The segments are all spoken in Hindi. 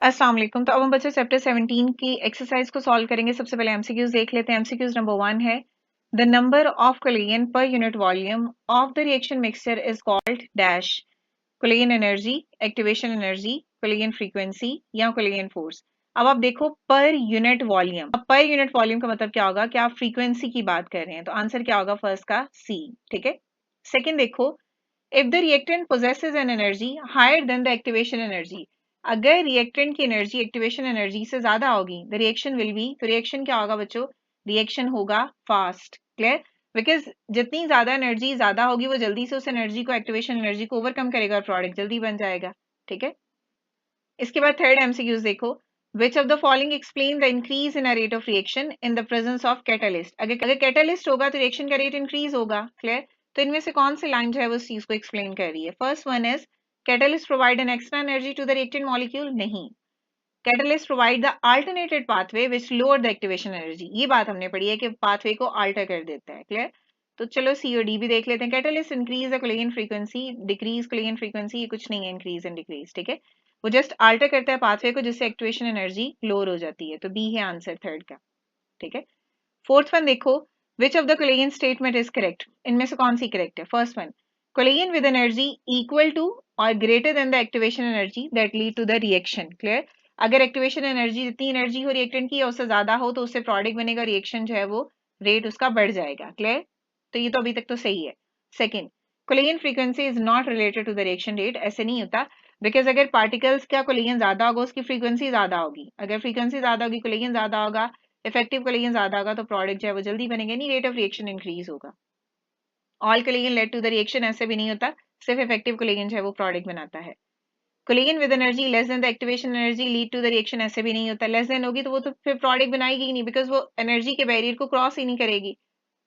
अस्सलाम वालेकुम। तो अब हम बच्चों चैप्टर 17 की एक्सरसाइज को सॉल्व करेंगे। सबसे पहले एमसीक्यूज देख लेते हैं। एमसीक्यूज नंबर 1 है the number of collision per unit volume of the reaction mixture is called dash. Collision energy, activation energy, collision frequency या कोलियन फोर्स। अब आप देखो पर यूनिट वॉल्यूम। अब पर यूनिट वॉल्यूम का मतलब क्या होगा कि आप फ्रीक्वेंसी की बात कर रहे हैं, तो आंसर क्या होगा फर्स्ट का सी। ठीक है। सेकेंड देखो, if the reactant possesses an energy higher than the activation energy, अगर रिएक्टेंट की एनर्जी एक्टिवेशन एनर्जी से ज्यादा होगी द रिएक्शन विल बी, तो रिएक्शन क्या होगा बच्चों? रिएक्शन होगा फास्ट। क्लियर? बिकॉज जितनी ज्यादा एनर्जी ज्यादा होगी वो जल्दी से उस एनर्जी को, एक्टिवेशन एनर्जी को ओवरकम करेगा और प्रोडक्ट जल्दी बन जाएगा। ठीक है। इसके बाद थर्ड एमसीक्यूज देखो, which of the following explain the increase in a rate of reaction in the presence of catalyst. अगर कैटलिस्ट होगा तो रिएक्शन का रेट इंक्रीज होगा। क्लियर? तो इनमें से कौन सी लाइन जो है वो उस चीज को एक्सप्लेन कर रही है? First one is catalyst provide an extra energy to the reactant molecule. नहीं, catalyst provide the alternated pathway which lower the activation energy. ये बात हमने पढ़ी है कि पाथवे को अल्टर कर देता है। क्लियर? तो चलो सी और डी भी देख लेते हैं। Catalyst increase the collision frequency, decrease collision frequency, ये कुछ नहीं है इंक्रीज एंड डिक्रीज। ठीक है। वो जस्ट अल्टर करता है पाथवे को जिससे एक्टिवेशन एनर्जी लोअर हो जाती है। तो बी है आंसर थर्ड का। ठीक है। फोर्थ वन देखो, which of the collision statement is correct. इनमें से कौन सी करेक्ट है? First one, collision with energy equal to और greater than the activation energy that lead to the reaction. Clear? अगर एक्टिवेशन एनर्जी, जितनी एनर्जी हो रिएक्टेंट की उससे ज्यादा हो तो उससे प्रोडक्ट बनेगा, रिएक्शन जो है वो रेट उसका बढ़ जाएगा। क्लियर? तो ये तो अभी तक तो सही है। Second, collision frequency is not related to the reaction rate. ऐसे नहीं होता, बिकॉज अगर पार्टिकल्स का कोलियन ज्यादा होगा उसकी फ्रीक्वेंसी ज्यादा होगी। अगर फ्रीक्वेंसी ज्यादा होगी, कोलियन ज्यादा होगा, इफेक्टिव कोलियन ज्यादा होगा, तो प्रोडक्ट जो है वो जल्दी बनेगा, नहीं रेट ऑफ रिएक्शन इंक्रीज होगा। All collision led to the reaction, ऐसे भी नहीं होता, सिर्फ इफेक्टिव कोलियन जो है वो प्रोडक्ट बनाता है। Collision with energy less than the activation energy lead to the reaction, ऐसे भी नहीं होता, लेस देन होगी तो वो तो फिर प्रोडक्ट बनाएगी ही नहीं, बिकॉज वो एनर्जी के बैरियर को क्रॉस ही नहीं करेगी।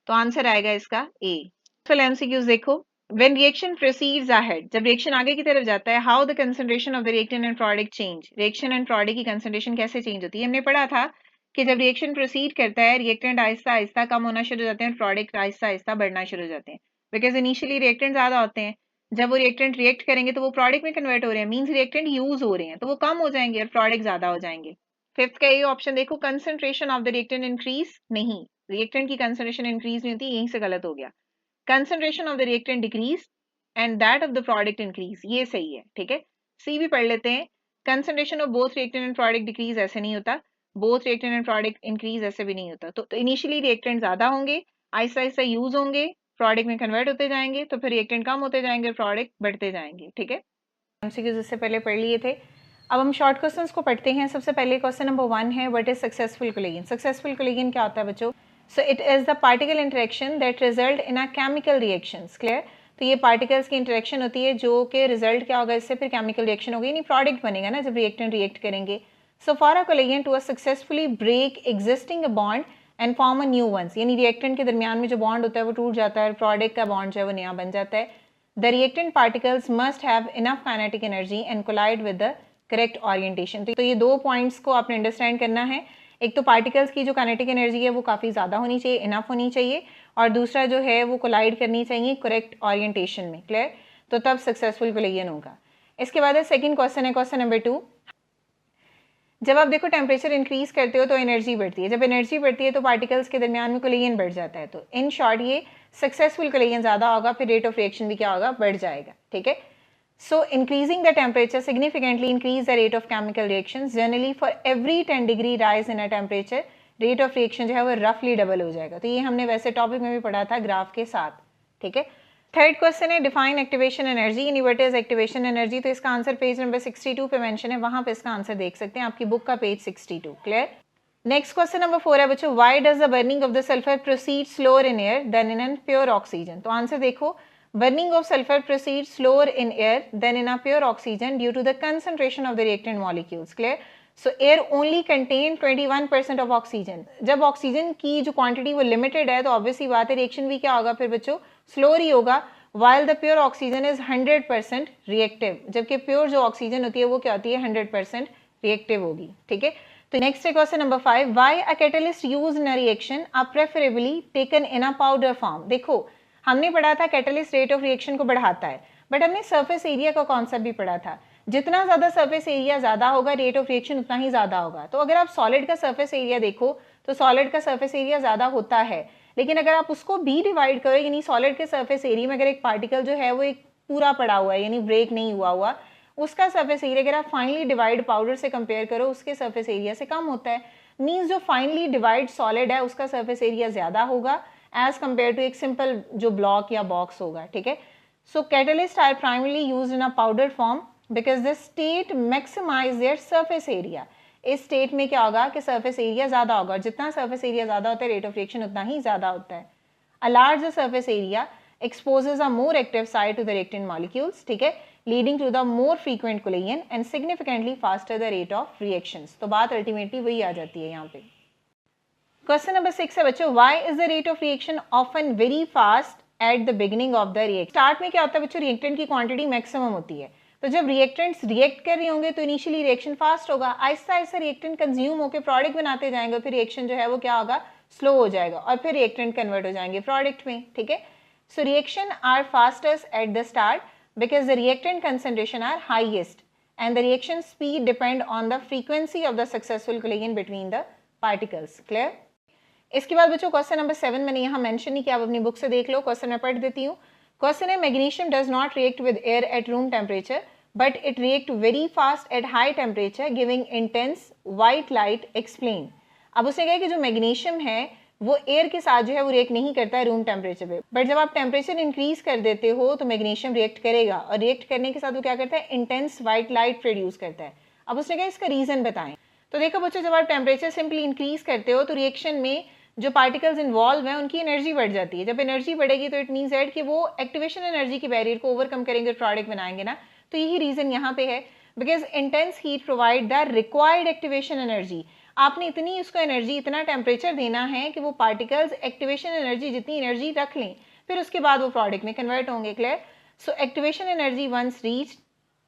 तो आंसर आएगा इसका ए। फिर एमसीक्यूज देखो, व्हेन रिएक्शन प्रोसीड्स अहेड, जब रिएक्शन आगे की तरफ जाता है, how the concentration of the reactant and product change. Reaction and product की कंसंट्रेशन कैसे चेंज होती है? हमने पढ़ा था कि जब रिएक्शन प्रोसीड करता है रिएक्टेंट आहिस्ता आहिस्ता कम होना शुरू हो जाते हैं, प्रोडक्ट आहिस्ता आहिस्ता बढ़ना शुरू हो जाते हैं, बिकॉज इनिशियली रिएक्टेंट ज्यादा होते हैं। जब वो रिएक्टेंट रिएक्ट करेंगे तो वो प्रोडक्ट में कन्वर्ट हो रहे हैं, मींस रिएक्टेंट यूज हो रहे हैं, तो वो कम हो जाएंगे और प्रोडक्ट ज्यादा हो जाएंगे। फिफ्थ का ये ऑप्शन देखो, concentration of the reactant increase, नहीं, रिएक्टेंट की कंसंट्रेशन इंक्रीज नहीं होती, यहीं से गलत हो गया। Concentration of the reactant decrease and that of the product increase, ये सही है। ठीक है। सी भी पढ़ लेते हैं, concentration of both reactant and product decrease, ऐसे नहीं होता, both reactant and product increase, ऐसे भी नहीं होता। तो इनिशियली रिएक्टेंट ज्यादा होंगे, आहिस्ता आहिस्ता यूज होंगे, प्रोडक्ट में कन्वर्ट होते जाएंगे, तो फिर रिएक्टेंट कम होते जाएंगे, प्रोडक्ट बढ़ते जाएंगे। ठीक है। एमसीक्यूज इससे पहले पढ़ लिए थे। अब हम शॉर्ट क्वेश्चंस को पढ़ते हैं। सबसे पहले क्वेश्चन नंबर 1 है, व्हाट इज सक्सेसफुल कोलिगन। सक्सेसफुल कोलिगन क्या होता है बच्चों? So it is the particle interaction that result in a chemical reactions. Clear? तो ये पार्टिकल्स की इंटरेक्शन होती है जो कि रिजल्ट क्या होगा, इससे फिर केमिकल रिएक्शन होगी, यानी प्रोडक्ट बनेगा ना जब रिएक्टेंट रिएक्ट करेंगे। So for a collision to successfully break existing bond and form a new ones, यानी रिएक्टेंट के दरमियान में जो बॉन्ड होता है वो टूट जाता है, प्रोडक्ट का बॉन्ड जो है वो नया बन जाता है। The reactant particles must have enough kinetic energy and collide with the correct orientation। तो ये दो पॉइंट्स को आपने अंडरस्टैंड करना है। एक तो पार्टिकल्स की जो काइनेटिक एनर्जी है वो काफ़ी ज़्यादा होनी चाहिए, इनफ होनी चाहिए, और दूसरा जो है वो कोलाइड करनी चाहिए करेक्ट ओरिएंटेशन में। क्लियर? तो तब सक्सेसफुल कोलिजन होगा। इसके बाद सेकंड क्वेश्चन है, क्वेश्चन नंबर 2। जब आप देखो टेम्परेचर इंक्रीज करते हो तो एनर्जी बढ़ती है, जब एनर्जी बढ़ती है तो पार्टिकल्स के दरमियान में कोलिजन बढ़ जाता है। तो इन शॉर्ट ये सक्सेसफुल कोलिजन ज़्यादा होगा, फिर रेट ऑफ रिएक्शन भी क्या होगा, बढ़ जाएगा। ठीक है। सो increasing the temperature significantly increase the rate of chemical reaction. Generally for every 10 degree rise in a temperature rate of reaction जो है वो रफली डबल हो जाएगा। तो ये हमने वैसे टॉपिक में भी पढ़ा था ग्राफ के साथ। ठीक है। थर्ड क्वेश्चन है, डिफाइन एक्टिवेशन एनर्जी, यानी व्हाट इज एक्टिवेशन एनर्जी। तो इसका आंसर पेज नंबर 62 पे मेंशन है, वहां पे इसका आंसर देख सकते हैं, आपकी बुक का page 62। Clear? Next question number 4 है बच्चों, why does the burning of the sulphur proceed slower in air than in an pure oxygen. तो आंसर देखो, burning of sulphur proceed slower in air than in a pure oxygen due to the concentration of the reactant molecules. Clear? So air only contain 21% of oxygen. जब ऑक्सीजन की जो क्वांटिटी वो लिमिटेड है तो ऑब्वियसली बात है रिएक्शन भी क्या होगा फिर बच्चों, स्लोअर ही होगा। while the pure oxygen is 100% reactive, जबकि प्योर जो ऑक्सीजन होती है वो क्या होती है, 100% रिएक्टिव होगी। ठीक है। तो नेक्स्ट है question number 5, why a catalyst used in a reaction are preferably taken in a powder form. देखो हमने पढ़ा था कैटलिस्ट रेट ऑफ रिएक्शन को बढ़ाता है, बट हमने सरफेस एरिया का कॉन्सेप्ट भी पढ़ा था। जितना ज़्यादा सरफेस एरिया ज़्यादा होगा, रेट ऑफ रिएक्शन उतना ही ज़्यादा होगा। तो अगर आप सॉलिड का सरफेस एरिया देखो तो सॉलिड का सरफेस एरिया ज़्यादा होता है, लेकिन अगर आप उसको भी डिवाइड करो, यानी सॉलिड के सरफेस एरिया में अगर एक पार्टिकल जो है वो एक पूरा पड़ा हुआ है, यानी ब्रेक नहीं हुआ, उसका सरफेस एरिया अगर आप फाइनली डिवाइड पाउडर से कंपेयर करो, उसके सरफेस एरिया से कम होता है। मीन्स जो फाइनली डिवाइड सॉलिड है उसका सरफेस एरिया ज़्यादा होगा एज कम्पेयर टू एक सिंपल जो ब्लॉक या बॉक्स होगा, ठीक है। So catalyst are primarily used in a powder form because the state maximise their surface area. इस स्टेट में क्या होगा कि सरफेस एरिया ज़्यादा होगा, और जितना सरफेस एरिया ज़्यादा होता है रेट ऑफ रिएक्शन उतना ही ज़्यादा होता है। A large surface area exposes a more active site to the reactant molecules, ठीक है, leading to the more frequent collision and significantly faster the rate of reactions। तो बात अल्टीमेटली वही आ जाती है यहाँ पे। क्वेश्चन नंबर 6 है बच्चों, why is the rate of reaction often very fast at the beginning of the reaction? Start में क्या होता है बच्चों, रिएक्टेंट की क्वांटिटी मैक्सिमम होती है, तो जब रिएक्टेंट्स रिएक्ट कर रहे होंगे तो इनिशियली रिएक्शन फास्ट होगा, आहिस्ता आहिस्ता रिएक्टेंट कंज्यूम होकर प्रोडक्ट बनाते जाएंगे, फिर रिएक्शन जो है वो क्या होगा, स्लो हो जाएगा, और फिर रिएक्टेंट कन्वर्ट हो जाएंगे प्रोडक्ट में, ठीक है। So reaction are fastest at the start because the reactant concentration are highest and the reaction speed depend on the frequency of the successful collision between the particles। Clear? इसके बाद बच्चों क्वेश्चन नंबर 7 मैंने यहाँ मेंशन नहीं किया, आप अपनी बुक से देख लो, क्वेश्चन मैं पढ़ देती हूँ। क्वेश्चन है, magnesium does not react with air at room temperature but it react very fast at high temperature giving intense white light, explain. अब उसने कहा कि जो मैग्नीशियम है वो एयर के साथ जो है वो रिएक्ट नहीं करता है रूम टेम्परेचर पे, बट जब आप टेम्परेचर इंक्रीज कर देते हो तो मैग्नीशियम रिएक्ट करेगा, और रिएक्ट करने के साथ वो क्या करता है, इंटेंस व्हाइट लाइट प्रोड्यूस करता है। अब उसने कहा इसका रीजन बताएं। तो देखो बच्चों, जब आप टेम्परेचर सिंपली इंक्रीज करते हो तो रिएक्शन में जो पार्टिकल्स इन्वॉल्व हैं उनकी एनर्जी बढ़ जाती है। जब एनर्जी बढ़ेगी तो इट मीन्स दैट कि वो एक्टिवेशन एनर्जी की बैरियर को ओवरकम करेंगे, प्रोडक्ट बनाएंगे ना। तो यही रीजन यहाँ पे है, because intense heat provide the required activation energy. आपने इतनी उसको एनर्जी, इतना टेम्परेचर देना है कि वो पार्टिकल्स एक्टिवेशन एनर्जी जितनी एनर्जी रख लें, फिर उसके बाद वो प्रोडक्ट में कन्वर्ट होंगे। Clear? So activation energy once reach,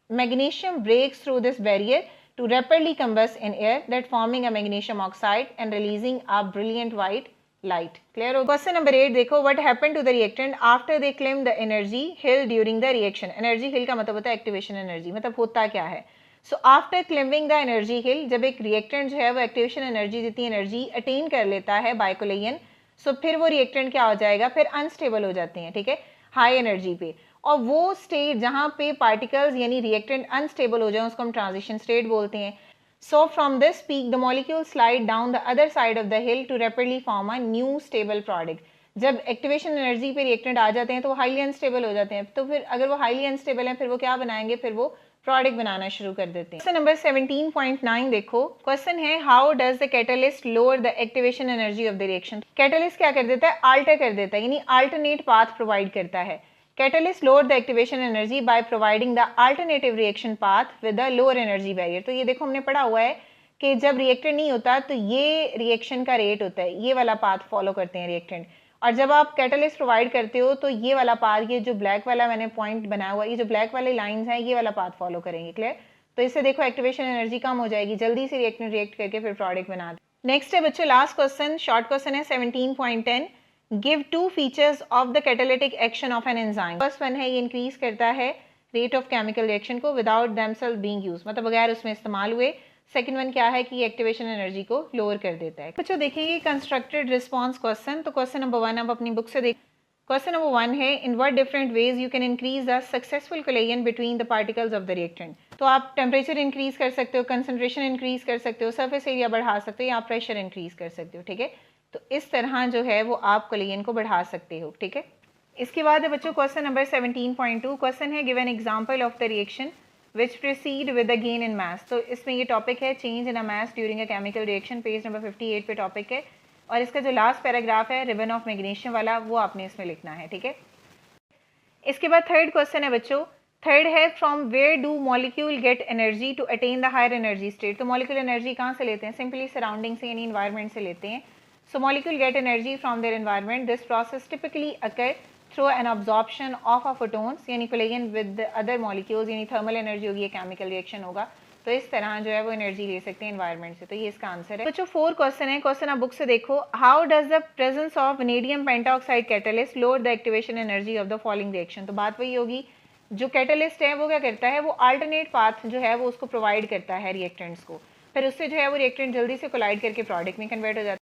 magnesium breaks through this barrier to rapidly combust in air that forming a magnesium oxide and releasing a brilliant white light। Clear? Question number 8 देखो, what happened to the reactant after they claimed the energy hill during the reaction? Energy hill का मतलब होता है activation energy, मतलब होता क्या है। So after claiming the energy hill, जब एक reactant जो है वो activation energy जितनी energy attain कर लेता है by collision, so फिर वो reactant क्या हो जाएगा, फिर unstable हो जाते हैं, ठीक है, high energy पे। और वो स्टेट जहाँ पे पार्टिकल्स यानी रिएक्टेंट अनस्टेबल हो जाए उसको हम ट्रांजिशन स्टेट बोलते हैं। So from this peak the molecule slide down the other side of the hill to rapidly form a new stable product. जब एक्टिवेशन एनर्जी पे रिएक्टेंट आ जाते हैं तो वो हाईली अनस्टेबल हो जाते हैं, तो फिर अगर वो हाईली अनस्टेबल हैं फिर वो क्या बनाएंगे, फिर वो प्रोडक्ट बनाना शुरू कर देते हैं। क्वेश्चन नंबर 17.9 देखो, क्वेश्चन है how does the catalyst lower the activation energy of the reaction. Catalyst क्या कर देता है, आल्टर कर देता है, यानी अल्टरनेट पाथ प्रोवाइड करता है। Catalyst lower the activation energy by providing the alternative reaction path with the lower energy barrier। तो ये देखो हमने पढ़ा हुआ है कि जब रिएक्टेंट नहीं होता तो ये रिएक्शन का रेट होता है, ये वाला पाथ फॉलो करते हैं रिएक्टेंट, और जब आप कैटलिस्ट प्रोवाइड करते हो तो ये वाला पाथ, ये जो ब्लैक वाला मैंने पॉइंट बनाया हुआ, ये जो ब्लैक वाले लाइंस हैं ये वाला पाथ फॉलो करेंगे। क्लियर? तो इससे देखो एक्टिवेशन एनर्जी कम हो जाएगी, जल्दी से रिएक्टेंट रिएक्ट करके फिर प्रोडक्ट बना दे। नेक्स्ट है बच्चों लास्ट क्वेश्चन, शॉर्ट क्वेश्चन है 17.10। Give two features of the catalytic action of an enzyme। First one है ये इंक्रीज करता है रेट ऑफ केमिकल रिएक्शन को विदाउट themselves being used, मतलब बगैर उसमें इस्तेमाल हुए। सेकंड वन क्या है कि ये एक्टिवेशन एनर्जी को लोअर कर देता है। बच्चों देखेंगे कंस्ट्रक्टेड रिस्पॉन्स क्वेश्चन। तो क्वेश्चन नंबर 1 आप अपनी बुक से देख। क्वेश्चन नंबर 1 है in what different ways you can increase the successful collision between the particles of the reactant. तो आप टेम्परेचर इंक्रीज कर सकते हो, कंसंट्रेशन इंक्रीज कर सकते हो, सरफेस एरिया बढ़ा सकते हो, या प्रेशर इंक्रीज कर सकते हो, ठीक है। तो इस तरह जो है वो आप कोलिजन को बढ़ा सकते हो, ठीक है। इसके बाद है बच्चों क्वेश्चन नंबर 17.2। क्वेश्चन है given example of the reaction which proceed with the gain in mass. तो इसमें ये टॉपिक है change in a mass during a chemical reaction, page number 58 पे टॉपिक है, और इसका जो लास्ट पैराग्राफ है रिबन ऑफ मैग्नीशियम वाला वो आपने इसमें लिखना है, ठीक है। इसके बाद थर्ड क्वेश्चन है बच्चों, थर्ड है from where do molecule get energy to attain the higher energy state. तो मॉलिक्यूल एनर्जी कहाँ से लेते हैं, सिंपली सराउंडिंग से यानी इन्वायरमेंट से लेते हैं। So molecule get energy from their environment. This process typically occur through an absorption of a photons, यानी collision with the other molecules, यानी thermal energy होगी, chemical reaction होगा। तो इस तरह जो है वो एनर्जी ले सकते हैं environment से। तो ये इसका आंसर है। बच्चों 4 क्वेश्चन है, क्वेश्चन आप बुक से देखो। How does the presence of vanadium pentoxide catalyst lower the activation energy of the following reaction। तो बात वही होगी, जो कैटलिस्ट है वो क्या करता है, वो अल्टरनेट पाथ जो है वो उसको प्रोवाइड करता है रिएक्टेंट्स को, फिर उससे जो है वो रिएक्टेंट जल्दी से कोलाइड करके प्रोडक्ट में कन्वर्ट हो जाता है।